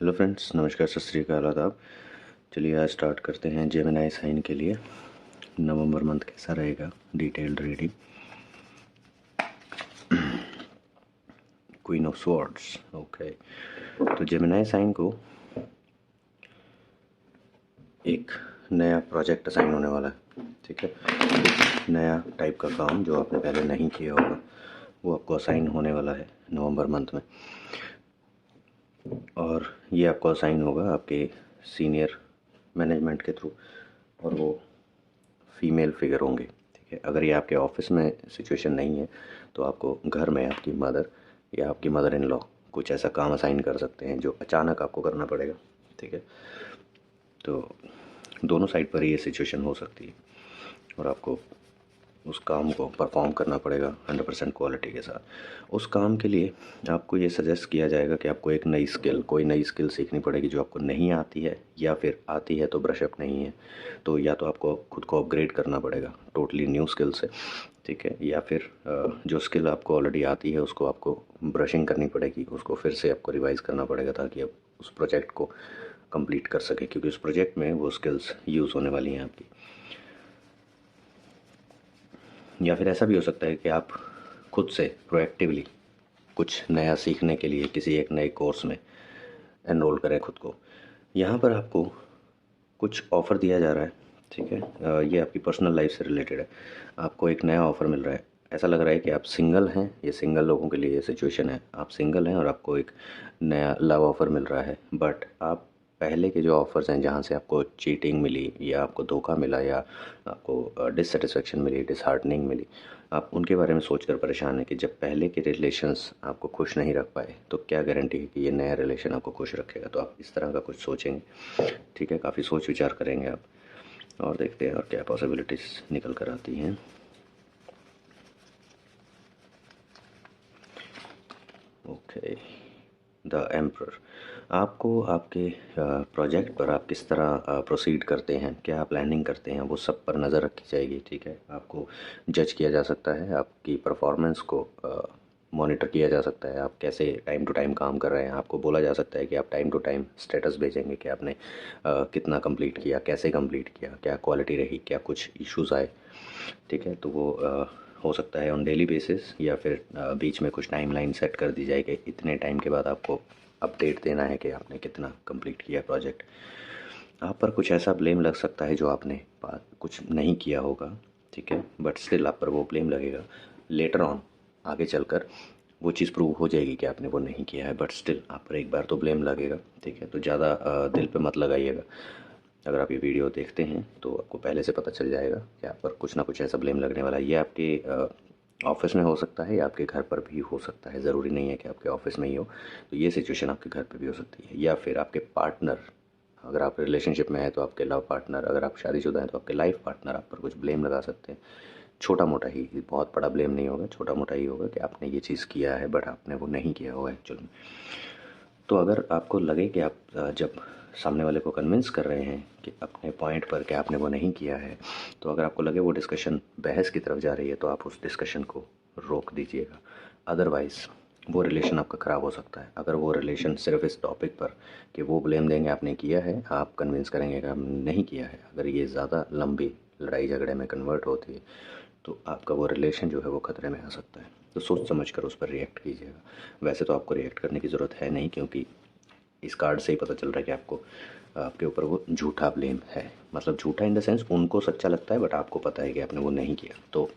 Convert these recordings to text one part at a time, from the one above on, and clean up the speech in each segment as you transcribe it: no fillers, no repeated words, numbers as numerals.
Hello friends, नमस्कार, सत श्री अकाल, आदाब। चलिए आज स्टार्ट करते हैं जेमिनी साइन के लिए। नवंबर मंथ कैसा रहेगा, detailed reading. Queen of swords. Okay, तो जेमिनी साइन को एक नया प्रोजेक्ट असाइन होने वाला है। ठीक है, कुछ नया टाइप का काम जो आपने पहले नहीं किया होगा वो आपको असाइन होने वाला है नवंबर मंथ में। और ये आपको असाइन होगा आपके सीनियर मैनेजमेंट के थ्रू, और वो फीमेल फिगर होंगे। ठीक है, अगर ये आपके ऑफिस में सिचुएशन नहीं है तो आपको घर में आपकी मदर या आपकी मदर इन लॉ कुछ ऐसा काम असाइन कर सकते हैं जो अचानक आपको करना पड़ेगा। ठीक है, तो दोनों साइड पर ये सिचुएशन हो सकती है और आपको उस काम को परफॉर्म करना पड़ेगा 100% क्वालिटी के साथ। उस काम के लिए आपको ये सजेस्ट किया जाएगा कि आपको एक कोई नई स्किल सीखनी पड़ेगी जो आपको नहीं आती है, या फिर आती है तो ब्रशअप नहीं है, तो या तो आपको खुद को अपग्रेड करना पड़ेगा टोटली न्यू स्किल से। ठीक है, या फिर जो स्किल आपको ऑलरेडी आती है उसको आपको ब्रशिंग करनी पड़ेगी, उसको फिर से आपको रिवाइज़ करना पड़ेगा ताकि आप उस प्रोजेक्ट को कंप्लीट कर सके, क्योंकि उस प्रोजेक्ट में वो स्किल्स यूज़ होने वाली हैं आपकी। या फिर ऐसा भी हो सकता है कि आप खुद से प्रोएक्टिवली कुछ नया सीखने के लिए किसी एक नए कोर्स में एनरोल करें खुद को। यहाँ पर आपको कुछ ऑफ़र दिया जा रहा है। ठीक है, ये आपकी पर्सनल लाइफ से रिलेटेड है। आपको एक नया ऑफ़र मिल रहा है। ऐसा लग रहा है कि आप सिंगल हैं, ये सिंगल लोगों के लिए ये सिचुएशन है। आप सिंगल हैं और आपको एक नया लव ऑफ़र मिल रहा है, बट आप पहले के जो ऑफ़र्स हैं जहाँ से आपको चीटिंग मिली या आपको धोखा मिला या आपको डिससेटिस्फेक्शन मिली, डिसहार्टनिंग मिली, आप उनके बारे में सोचकर परेशान हैं कि जब पहले के रिलेशंस आपको खुश नहीं रख पाए तो क्या गारंटी है कि ये नया रिलेशन आपको खुश रखेगा। तो आप इस तरह का कुछ सोचेंगे। ठीक है, काफ़ी सोच विचार करेंगे आप, और देखते हैं और क्या पॉसिबिलिटीज़ निकल कर आती हैं। Okay, the emperor. आपको आपके प्रोजेक्ट पर आप किस तरह प्रोसीड करते हैं, क्या प्लानिंग करते हैं, वो सब पर नज़र रखी जाएगी। ठीक है, आपको जज किया जा सकता है, आपकी परफॉर्मेंस को मॉनिटर किया जा सकता है, आप कैसे टाइम टू टाइम काम कर रहे हैं। आपको बोला जा सकता है कि आप टाइम टू टाइम स्टेटस भेजेंगे कि आपने कितना कंप्लीट किया, कैसे कंप्लीट किया, क्या क्वालिटी रही, क्या कुछ इश्यूज आए। ठीक है, तो वो हो सकता है ऑन डेली बेसिस, या फिर बीच में कुछ टाइमलाइन सेट कर दी जाए कि इतने टाइम के बाद आपको अपडेट देना है कि आपने कितना कंप्लीट किया प्रोजेक्ट। आप पर कुछ ऐसा ब्लेम लग सकता है जो आपने कुछ नहीं किया होगा। ठीक है, बट स्टिल आप पर वो ब्लेम लगेगा। लेटर ऑन आगे चलकर वो चीज़ प्रूव हो जाएगी कि आपने वो नहीं किया है, बट स्टिल आप पर एक बार तो ब्लेम लगेगा। ठीक है, तो ज़्यादा दिल पे मत लगाइएगा। अगर आप ये वीडियो देखते हैं तो आपको पहले से पता चल जाएगा कि आप पर कुछ ना कुछ ऐसा ब्लेम लगने वाला है। ये आपके ऑफिस में हो सकता है या आपके घर पर भी हो सकता है, ज़रूरी नहीं है कि आपके ऑफिस में ही हो। तो ये सिचुएशन आपके घर पर भी हो सकती है, या फिर आपके पार्टनर, अगर आप रिलेशनशिप में हैं तो आपके लव पार्टनर, अगर आप शादीशुदा हैं तो आपके लाइफ पार्टनर आप पर कुछ ब्लेम लगा सकते हैं। छोटा मोटा ही, बहुत बड़ा ब्लेम नहीं होगा, छोटा मोटा ही होगा कि आपने ये चीज़ किया है बट आपने वो नहीं किया होगा एक्चुअल में। तो अगर आपको लगे कि आप जब सामने वाले को कन्विंस कर रहे हैं कि अपने पॉइंट पर कि आपने वो नहीं किया है, तो अगर आपको लगे वो डिस्कशन बहस की तरफ जा रही है तो आप उस डिस्कशन को रोक दीजिएगा। अदरवाइज़ वो रिलेशन आपका ख़राब हो सकता है। अगर वो रिलेशन सिर्फ इस टॉपिक पर कि वो ब्लेम देंगे आपने किया है, आप कन्विंस करेंगे कि आपने नहीं किया है, अगर ये ज़्यादा लंबी लड़ाई झगड़े में कन्वर्ट होती है तो आपका वो रिलेशन जो है वो खतरे में आ सकता है। तो सोच समझ कर उस पर रिएक्ट कीजिएगा। वैसे तो आपको रिएक्ट करने की ज़रूरत है नहीं, क्योंकि इस कार्ड से ही पता चल रहा है कि आपको आपके ऊपर वो झूठा ब्लेम है। मतलब झूठा इन द सेंस उनको सच्चा लगता है बट आपको पता है कि आपने वो नहीं किया। तो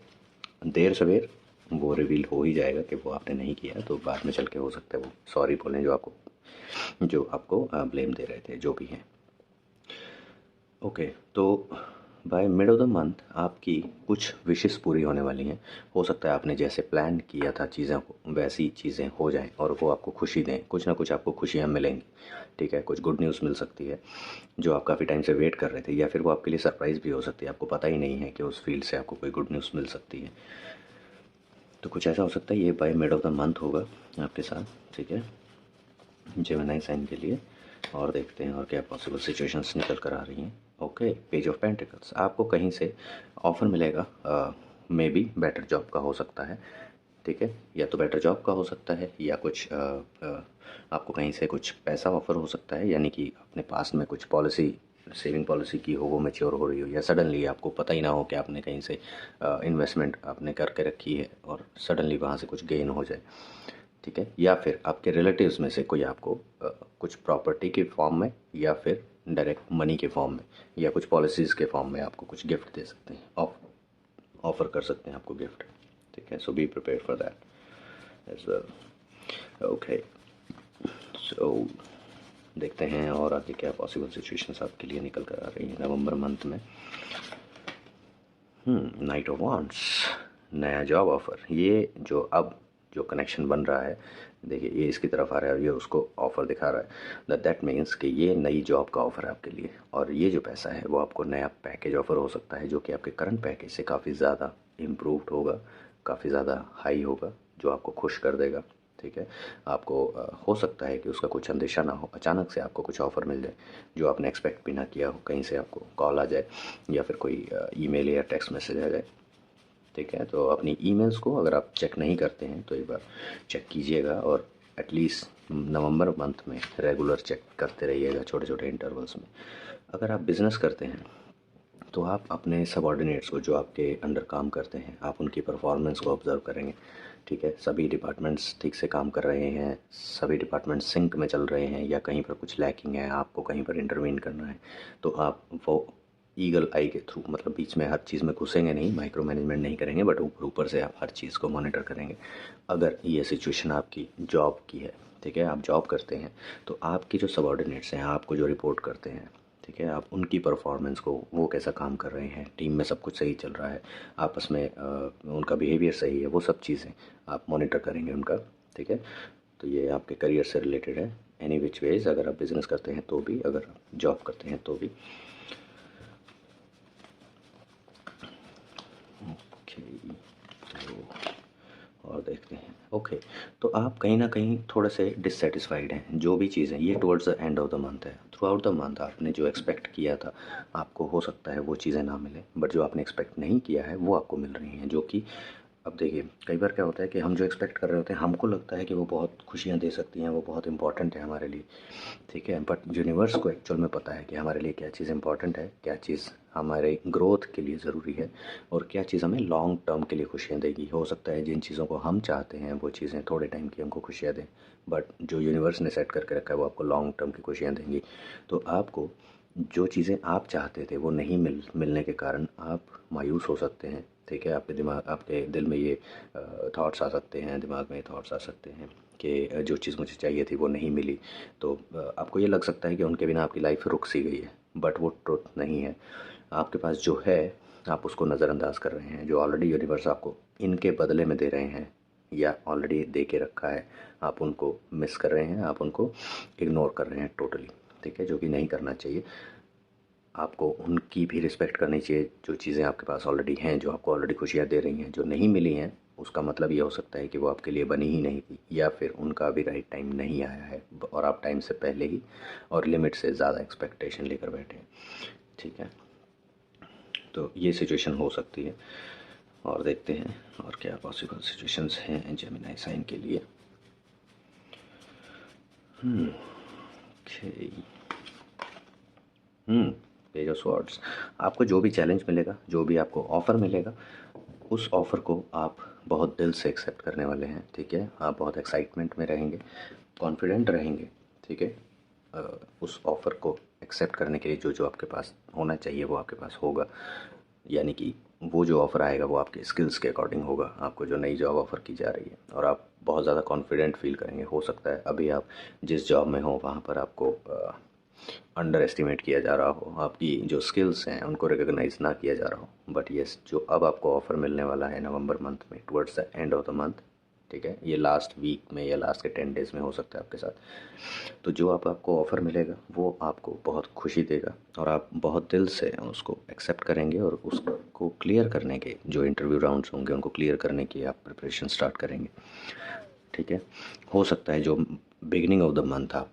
देर सवेर वो रिवील हो ही जाएगा कि वो आपने नहीं किया। तो बाद में चल के हो सकता है वो सॉरी बोलें जो आपको ब्लेम दे रहे थे, जो भी हैं। ओके, तो by mid of the month आपकी कुछ विशेस पूरी होने वाली हैं। हो सकता है आपने जैसे प्लान किया था चीज़ों को वैसी चीज़ें हो जाएं और वो आपको खुशी दें, कुछ ना कुछ आपको खुशियाँ मिलेंगी। ठीक है, कुछ गुड न्यूज़ मिल सकती है जो आप काफ़ी टाइम से वेट कर रहे थे, या फिर वो आपके लिए सरप्राइज़ भी हो सकती है। आपको पता ही नहीं है कि उस फील्ड से आपको कोई गुड न्यूज़ मिल सकती है। तो कुछ ऐसा हो सकता है, ये by mid of the month होगा आपके साथ। ठीक है, जेमिनी साइन के लिए। और देखते हैं और क्या पॉसिबल सिचुएशंस निकल कर आ रही हैं। Okay, page of pentacles. आपको कहीं से ऑफ़र मिलेगा, मे बी बेटर जॉब का हो सकता है, ठीक है, या तो बेटर जॉब का हो सकता है, या कुछ आपको कहीं से कुछ पैसा ऑफर हो सकता है, यानी कि अपने पास में कुछ पॉलिसी, सेविंग पॉलिसी की हो, वो मैच्योर हो रही हो, या सडनली आपको पता ही ना हो कि आपने कहीं से इन्वेस्टमेंट आपने करके रखी है और सडनली वहाँ से कुछ गेन हो जाए। ठीक है, या फिर आपके रिलेटिव्स में से कोई आपको कुछ प्रॉपर्टी के फॉर्म में, या फिर डायरेक्ट मनी के फॉर्म में, या कुछ पॉलिसीज़ के फॉर्म में आपको कुछ गिफ्ट दे सकते हैं, ऑफर कर सकते हैं आपको गिफ्ट। ठीक है, so be prepare for that as well. Okay, so देखते हैं और आगे क्या पॉसिबल सिचुएशंस आपके लिए निकल कर आ रही हैं नवंबर मंथ में। नाइट ऑफ वांड्स, नया जॉब ऑफ़र, ये जो कनेक्शन बन रहा है, देखिए ये इसकी तरफ आ रहा है और ये उसको ऑफ़र दिखा रहा है, दैट मीन्स कि ये नई जॉब का ऑफ़र है आपके लिए। और ये जो पैसा है वो आपको नया पैकेज ऑफ़र हो सकता है, जो कि आपके करंट पैकेज से काफ़ी ज़्यादा इम्प्रूव्ड होगा, काफ़ी ज़्यादा हाई होगा, जो आपको खुश कर देगा। ठीक है, आपको हो सकता है कि उसका कुछ अंदेशा ना हो, अचानक से आपको कुछ ऑफ़र मिल जाए जो आपने एक्सपेक्ट भी ना किया हो, कहीं से आपको कॉल आ जाए या फिर कोई ईमेल या टेक्स्ट मैसेज आ जाए। ठीक है, तो अपनी ईमेल्स को अगर आप चेक नहीं करते हैं तो एक बार चेक कीजिएगा, और एटलीस्ट नवंबर मंथ में रेगुलर चेक करते रहिएगा, छोटे छोटे इंटरवल्स में। अगर आप बिज़नेस करते हैं तो आप अपने सबॉर्डिनेट्स को, जो आपके अंडर काम करते हैं, आप उनकी परफॉर्मेंस को ऑब्ज़र्व करेंगे। ठीक है, सभी डिपार्टमेंट्स ठीक से काम कर रहे हैं, सभी डिपार्टमेंट्स सिंक में चल रहे हैं, या कहीं पर कुछ लैकिंग है, आपको कहीं पर इंटरवीन करना है, तो आप वो ईगल आई के थ्रू, मतलब बीच में हर चीज़ में घुसेंगे नहीं, माइक्रो मैनेजमेंट नहीं करेंगे, बट ऊपर ऊपर से आप हर चीज़ को मॉनिटर करेंगे। अगर ये सिचुएशन आपकी जॉब की है, ठीक है, आप जॉब करते हैं, तो आपके जो सबॉर्डिनेट्स हैं, आपको जो रिपोर्ट करते हैं, ठीक है, आप उनकी परफॉर्मेंस को, वो कैसा काम कर रहे हैं, टीम में सब कुछ सही चल रहा है, आपस में उनका बिहेवियर सही है, वो सब चीज़ें आप मॉनिटर करेंगे उनका। ठीक है, तो ये आपके करियर से रिलेटेड है, एनी विच वेज, अगर आप बिज़नेस करते हैं तो भी, अगर आप जॉब करते हैं तो भी। ओके, तो और देखते हैं। ओके, तो आप कहीं ना कहीं थोड़े से डिससेटिस्फाइड हैं, जो भी चीज़ें, ये towards the end of the month है। थ्रू आउट द मंथ आपने जो एक्सपेक्ट किया था, आपको हो सकता है वो चीज़ें ना मिले, बट जो आपने एक्सपेक्ट नहीं किया है वो आपको मिल रही हैं, जो कि अब देखिए, कई बार क्या होता है कि हम जो एक्सपेक्ट कर रहे होते हैं, हमको लगता है कि वो बहुत खुशियाँ दे सकती हैं, वो बहुत इंपॉर्टेंट है हमारे लिए। ठीक है, बट यूनिवर्स को एक्चुअल में पता है कि हमारे लिए क्या चीज़ इंपॉर्टेंट है, क्या चीज़ हमारे ग्रोथ के लिए ज़रूरी है, और क्या चीज़ हमें लॉन्ग टर्म के लिए खुशियाँ देगी। हो सकता है जिन चीज़ों को हम चाहते हैं वो चीज़ें थोड़े टाइम की हमको खुशियाँ दें, बट जो यूनिवर्स ने सेट करके रखा है वो आपको लॉन्ग टर्म की खुशियाँ देंगी। तो आपको जो चीज़ें आप चाहते थे वो नहीं मिलने के कारण आप मायूस हो सकते हैं। ठीक है, आपके दिल में ये थॉट्स आ सकते हैं, दिमाग में थॉट्स आ सकते हैं कि जो चीज़ मुझे चाहिए थी वो नहीं मिली, तो आपको ये लग सकता है कि उनके बिना आपकी लाइफ रुक सी गई है, बट वो ट्रुथ नहीं है। आपके पास जो है, आप उसको नज़रअंदाज कर रहे हैं। जो ऑलरेडी यूनिवर्स आपको इनके बदले में दे रहे हैं, या ऑलरेडी दे के रखा है, आप उनको मिस कर रहे हैं, आप उनको इग्नोर कर रहे हैं टोटली। ठीक है, जो कि नहीं करना चाहिए। आपको उनकी भी रिस्पेक्ट करनी चाहिए, जो चीज़ें आपके पास ऑलरेडी हैं, जो आपको ऑलरेडी खुशियाँ दे रही हैं। जो नहीं मिली हैं, उसका मतलब ये हो सकता है कि वो आपके लिए बनी ही नहीं थी, या फिर उनका अभी राइट टाइम नहीं आया है, और आप टाइम से पहले ही और लिमिट से ज़्यादा एक्सपेक्टेशन लेकर बैठे हैं। ठीक है, तो ये सिचुएशन हो सकती है, और देखते हैं और क्या पॉसिबल सिचुएशंस हैं जेमिनी साइन के लिए। ओके, पेज ऑफ स्वॉर्ड्स, आपको जो भी चैलेंज मिलेगा, जो भी आपको ऑफ़र मिलेगा, उस ऑफ़र को आप बहुत दिल से एक्सेप्ट करने वाले हैं। ठीक है, आप बहुत एक्साइटमेंट में रहेंगे, कॉन्फिडेंट रहेंगे। ठीक है, उस ऑफ़र को एक्सेप्ट करने के लिए जो जो आपके पास होना चाहिए वो आपके पास होगा, यानी कि वो जो ऑफ़र आएगा वो आपके स्किल्स के अकॉर्डिंग होगा, आपको जो नई जॉब ऑफ़र की जा रही है, और आप बहुत ज़्यादा कॉन्फिडेंट फील करेंगे। हो सकता है अभी आप जिस जॉब में हो वहाँ पर आपको अंडर एस्टिमेट किया जा रहा हो, आपकी जो स्किल्स हैं उनको रिकॉग्नाइज ना किया जा रहा हो, बट येस, जो अब आपको ऑफ़र मिलने वाला है नवंबर मंथ में, towards the end of the month, ठीक है, ये लास्ट वीक में या लास्ट के 10 डेज़ में हो सकता है आपके साथ, तो जो आपको ऑफ़र मिलेगा वो आपको बहुत खुशी देगा, और आप बहुत दिल से उसको एक्सेप्ट करेंगे, और उसको क्लियर करने के जो इंटरव्यू राउंड्स होंगे उनको क्लियर करने की आप प्रिपरेशन स्टार्ट करेंगे। ठीक है, हो सकता है जो बिगिनिंग ऑफ द मंथ आप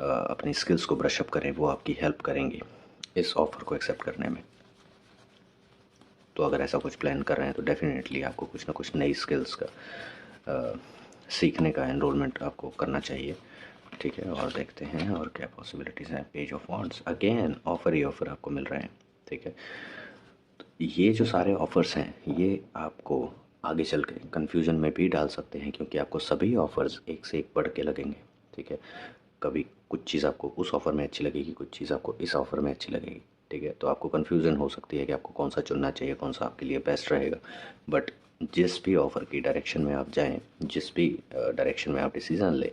अपनी स्किल्स को ब्रश अप करें, वो आपकी हेल्प करेंगे इस ऑफ़र को एक्सेप्ट करने में। तो अगर ऐसा कुछ प्लान कर रहे हैं तो डेफिनेटली आपको कुछ ना कुछ नई स्किल्स का सीखने का एनरोलमेंट आपको करना चाहिए, ठीक है। और देखते हैं और क्या पॉसिबिलिटीज़ हैं। Page of wands, again offer he offer आपको मिल रहे हैं, ठीक है। तो ये जो सारे ऑफ़र्स हैं ये आपको आगे चल के कन्फ्यूजन में भी डाल सकते हैं, क्योंकि आपको सभी ऑफ़र्स एक से एक बढ़ के लगेंगे, ठीक है। कभी कुछ चीज़ आपको उस ऑफ़र में अच्छी लगेगी, कुछ चीज़ आपको इस ऑफ़र में अच्छी लगेगी, ठीक है। तो आपको कन्फ्यूज़न हो सकती है कि आपको कौन सा चुनना चाहिए, कौन सा आपके लिए बेस्ट रहेगा। बट जिस भी ऑफ़र की डायरेक्शन में आप जाएं, जिस भी डायरेक्शन में आप डिसीज़न लें,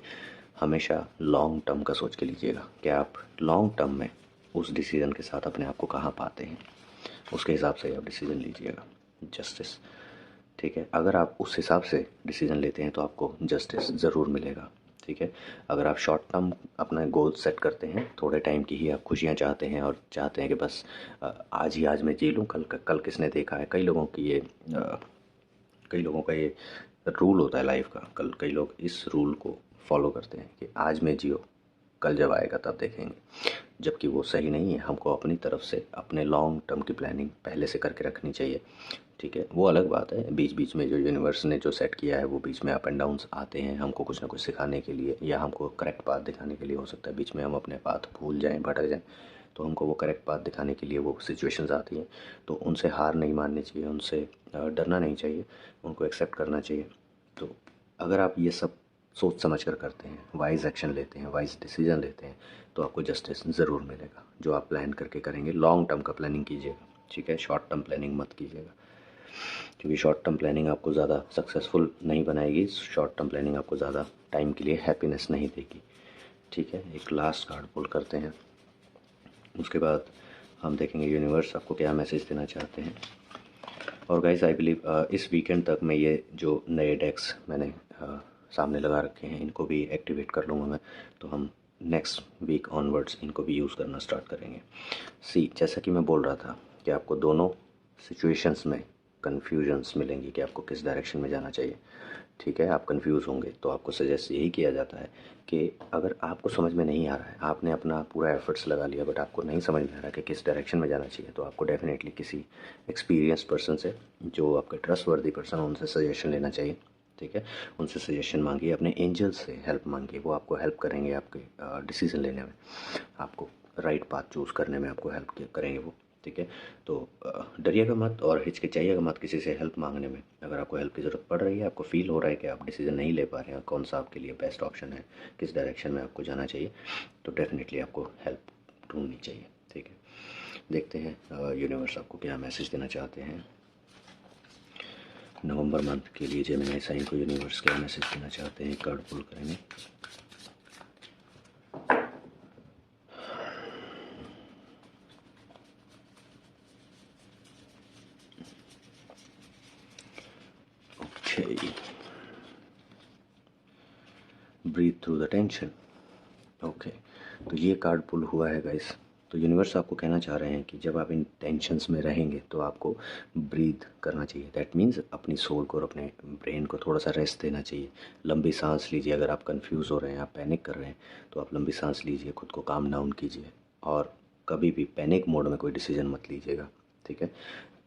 हमेशा लॉन्ग टर्म का सोच के लीजिएगा कि आप लॉन्ग टर्म में उस डिसीज़न के साथ अपने आप को कहाँ पाते हैं, उसके हिसाब से आप डिसीज़न लीजिएगा। जस्टिस, ठीक है। अगर आप उस हिसाब से डिसीज़न लेते हैं तो आपको जस्टिस ज़रूर मिलेगा, ठीक है। अगर आप शॉर्ट टर्म अपना गोल सेट करते हैं, थोड़े टाइम की ही आप खुशियाँ चाहते हैं और चाहते हैं कि बस आज ही आज मैं जी लूँ, कल किसने देखा है। कई लोगों का ये रूल होता है लाइफ का। कई लोग इस रूल को फॉलो करते हैं कि आज में जियो, कल जब आएगा तब देखेंगे, जबकि वो सही नहीं है। हमको अपनी तरफ से अपने लॉन्ग टर्म की प्लानिंग पहले से करके रखनी चाहिए, ठीक है। वो अलग बात है, बीच बीच में जो यूनिवर्स ने जो सेट किया है वो बीच में अप एंड डाउन्स आते हैं, हमको कुछ ना कुछ सिखाने के लिए या हमको करेक्ट पाथ दिखाने के लिए। हो सकता है बीच में हम अपने पाथ भूल जाएं, भटक जाएं, तो हमको वो करेक्ट पाथ दिखाने के लिए वो सिचुएशंस आती हैं। तो उनसे हार नहीं माननी चाहिए, उनसे डरना नहीं चाहिए, उनको एक्सेप्ट करना चाहिए। तो अगर आप ये सब सोच समझ कर करते हैं, वाइज एक्शन लेते हैं, वाइज डिसीजन लेते हैं, तो आपको जस्टिस ज़रूर मिलेगा। जो आप प्लान करके करेंगे, लॉन्ग टर्म का प्लानिंग कीजिएगा, ठीक है। शॉर्ट टर्म प्लानिंग मत कीजिएगा, क्योंकि शॉर्ट टर्म प्लानिंग आपको ज़्यादा सक्सेसफुल नहीं बनाएगी। शॉर्ट टर्म प्लानिंग आपको ज़्यादा टाइम के लिए हैप्पीनेस नहीं देगी, ठीक है। एक लास्ट कार्ड पुल करते हैं, उसके बाद हम देखेंगे यूनिवर्स आपको क्या मैसेज देना चाहते हैं। और गाइस आई बिलीव इस वीकेंड तक मैं ये जो नए डेक्स मैंने सामने लगा रखे हैं इनको भी एक्टिवेट कर लूँगा मैं। तो हम नेक्स्ट वीक ऑनवर्ड्स इनको भी यूज़ करना स्टार्ट करेंगे। जैसा कि मैं बोल रहा था कि आपको दोनों सिचुएशंस में कन्फ्यूजन्स मिलेंगी कि आपको किस डायरेक्शन में जाना चाहिए, ठीक है। आप कंफ्यूज होंगे तो आपको सजेस्ट यही किया जाता है कि अगर आपको समझ में नहीं आ रहा है, आपने अपना पूरा एफर्ट्स लगा लिया बट आपको नहीं समझ में आ रहा कि किस डायरेक्शन में जाना चाहिए, तो आपको डेफिनेटली किसी एक्सपीरियंस पर्सन से, जो आपके ट्रस्टवर्दी पर्सन, उनसे सजेशन लेना चाहिए, ठीक है। उनसे सजेशन मांगिए, अपने एंजल से हेल्प मांगिए, वो आपको हेल्प करेंगे आपके डिसीज़न लेने में, आपको राइट पाथ चूज़ करने में आपको हेल्प करेंगे वो, ठीक है। तो डरिएगा मत और हिचकिचाइएगा मत किसी से हेल्प मांगने में। अगर आपको हेल्प की ज़रूरत पड़ रही है, आपको फील हो रहा है कि आप डिसीज़न नहीं ले पा रहे हैं, कौन सा आपके लिए बेस्ट ऑप्शन है, किस डायरेक्शन में आपको जाना चाहिए, तो डेफिनेटली आपको हेल्प ढूंढनी चाहिए, ठीक है। देखते हैं यूनिवर्स आपको क्या मैसेज देना चाहते हैं। नवंबर मंथ के लिए जेमिनी साइन को यूनिवर्स क्या मैसेज देना चाहते हैं, कार्ड पुल करेंगे। Breathe through the tension, okay. तो ये कार्ड पुल हुआ है गाइस। तो यूनिवर्स आपको कहना चाह रहे हैं कि जब आप इन टेंशन्स में रहेंगे तो आपको ब्रीथ करना चाहिए। दैट मीन्स अपनी सोल को और अपने ब्रेन को थोड़ा सा रेस्ट देना चाहिए। लंबी सांस लीजिए। अगर आप कंफ्यूज हो रहे हैं, आप पैनिक कर रहे हैं, तो आप लंबी सांस लीजिए, खुद को काम डाउन कीजिए और कभी भी पैनिक मोड में कोई डिसीजन मत लीजिएगा, ठीक है।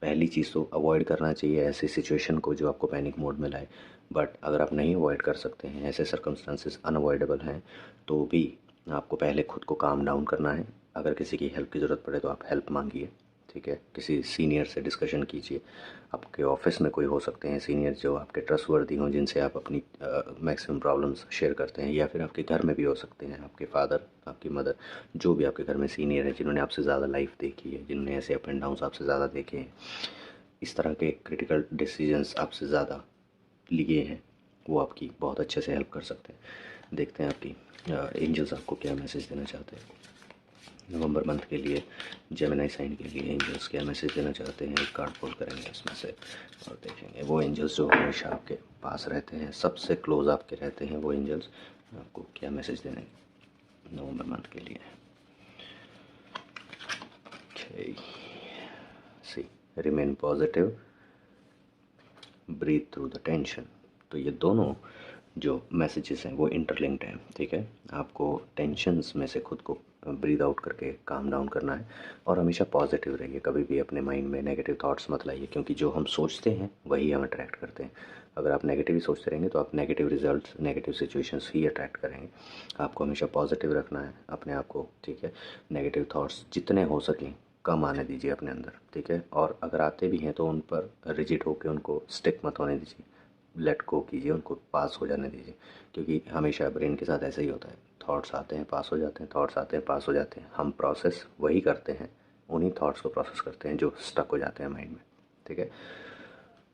पहली चीज़ तो अवॉइड करना चाहिए ऐसी सिचुएशन को जो आपको पैनिक मोड में लाए। बट अगर आप नहीं अवॉइड कर सकते हैं, ऐसे सर्कमस्टांसेस अनअवॉइडेबल हैं, तो भी आपको पहले खुद को काम डाउन करना है। अगर किसी की हेल्प की ज़रूरत पड़े तो आप हेल्प मांगिए, ठीक है। किसी सीनियर से डिस्कशन कीजिए। आपके ऑफिस में कोई हो सकते हैं सीनियर जो आपके ट्रस्टवर्दी हों, जिनसे आप अपनी मैक्सिमम प्रॉब्लम्स शेयर करते हैं, या फिर आपके घर में भी हो सकते हैं, आपके फादर, आपकी मदर, जो भी आपके घर में सीनियर है, जिन्होंने आपसे ज़्यादा लाइफ देखी है, जिन्होंने ऐसे अप एंड डाउन्स आपसे ज़्यादा देखे हैं, इस तरह के क्रिटिकल डिसीजंस आपसे ज़्यादा लिए हैं, वो आपकी बहुत अच्छे से हेल्प कर सकते हैं। देखते हैं आपकी एंजल्स आपको क्या मैसेज देना चाहते हैं नवंबर मंथ के लिए। जेमिनी साइन के लिए एंजल्स क्या मैसेज देना चाहते हैं, एक कार्ड पुल करेंगे इसमें से और देखेंगे वो एंजल्स जो हमेशा आपके पास रहते हैं, सबसे क्लोज आपके रहते हैं, वो एंजल्स आपको क्या मैसेज देने नवंबर मंथ के लिए। See, remain positive, breathe through the tension. तो ये दोनों जो मैसेजेस हैं वो इंटरलिंक्ड हैं, ठीक है। आपको टेंशन्स में से खुद को ब्रीद आउट करके काम डाउन करना है और हमेशा पॉजिटिव रहिए। कभी भी अपने माइंड में नेगेटिव थॉट्स मत लाइए, क्योंकि जो हम सोचते हैं वही हम अट्रैक्ट करते हैं। अगर आप नेगेटिव ही सोचते रहेंगे तो आप नेगेटिव रिजल्ट्स, नेगेटिव सिचुएशंस ही अट्रैक्ट करेंगे। आपको हमेशा पॉजिटिव रखना है अपने आप को, ठीक है। नेगेटिव थॉट्स जितने हो सकें कम आने दीजिए अपने अंदर, ठीक है। और अगर आते भी हैं तो उन पर रिजिड होकर उनको स्टिक मत होने दीजिए, लेट गो कीजिए, उनको पास हो जाने दीजिए। क्योंकि हमेशा ब्रेन के साथ ऐसा ही होता है, थॉट्स आते हैं पास हो जाते हैं, थॉट्स आते हैं पास हो जाते हैं। हम प्रोसेस वही करते हैं, उन्हीं थॉट्स को प्रोसेस करते हैं जो स्टक हो जाते हैं माइंड में, ठीक है।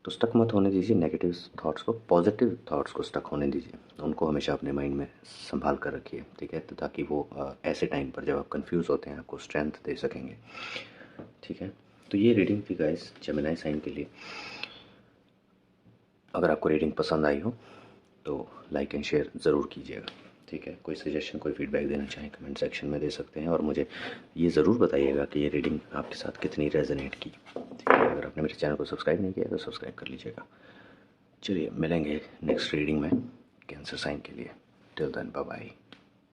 तो स्टक मत होने दीजिए नेगेटिव थॉट्स को, पॉजिटिव थॉट्स को स्टक होने दीजिए। उनको हमेशा अपने माइंड में संभाल कर रखिए, ठीक है। तो ताकि वो ऐसे टाइम पर जब आप कंफ्यूज होते हैं आपको स्ट्रेंथ दे सकेंगे, ठीक है। तो ये रीडिंग थी गाइस जेमिनी साइन के लिए। अगर आपको रीडिंग पसंद आई हो तो लाइक एंड शेयर ज़रूर कीजिएगा, ठीक है। कोई सजेशन, कोई फीडबैक देना चाहें कमेंट सेक्शन में दे सकते हैं। और मुझे ये ज़रूर बताइएगा कि ये रीडिंग आपके साथ कितनी रेजोनेट की, ठीक है। अगर आपने मेरे चैनल को सब्सक्राइब नहीं किया तो सब्सक्राइब कर लीजिएगा। चलिए मिलेंगे नेक्स्ट रीडिंग में कैंसर साइन के लिए। Till then bye bye.